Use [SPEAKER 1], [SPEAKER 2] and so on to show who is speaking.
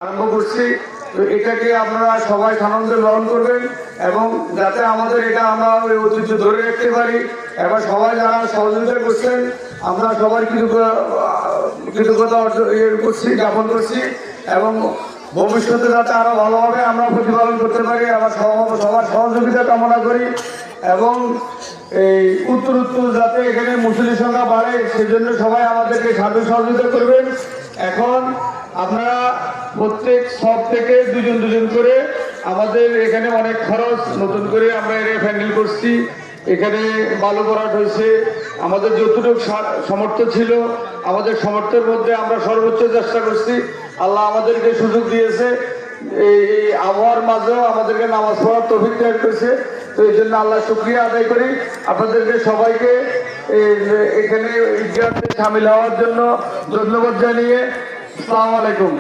[SPEAKER 1] আরম্ভ করছি। তো এটাকে আপনারা সবাই আনন্দে গ্রহণ করবেন এবং যাতে আমাদের এটা আমরা ওই ঐতিহ্য ধরে রাখতে পারি। এবার সবাই যারা সহযোগিতা করছেন আমরা সবাই কৃতজ্ঞতা করছি, জ্ঞাপন করছি এবং ভবিষ্যতে যাতে আরো ভালোভাবে আমরা প্রতিপালন করতে পারি আবার সবার সহযোগিতা কামনা করি এবং এই উত্তর যাতে এখানে মুসলিম সংখ্যা বাড়ে সেজন্য সবাই আমাদেরকে সাহায্য সহযোগিতা করবেন। এখন আপনারা প্রত্যেক সব থেকে দুজন করে আমাদের এখানে অনেক খরচ নতুন করে আমরা এর হ্যান্ডেল করছি। এখানে বালু ভরাট হয়েছে, আমাদের যতটুকু সামর্থ্য ছিল আমাদের সামর্থ্যের মধ্যে আমরা সর্বোচ্চ চেষ্টা করছি। আল্লাহ আমাদেরকে সুযোগ দিয়েছে, এই আবহাওয়ার মাঝেও আমাদেরকে নামাজ পড়ার তৌফিক তৈরি করেছে। তো এই জন্য আল্লাহ শুকরিয়া আদায় করি। আপনাদেরকে সবাইকে এখানে ঈদগাহতে সামিল হওয়ার জন্য ধন্যবাদ জানিয়ে আসসালামু আলাইকুম।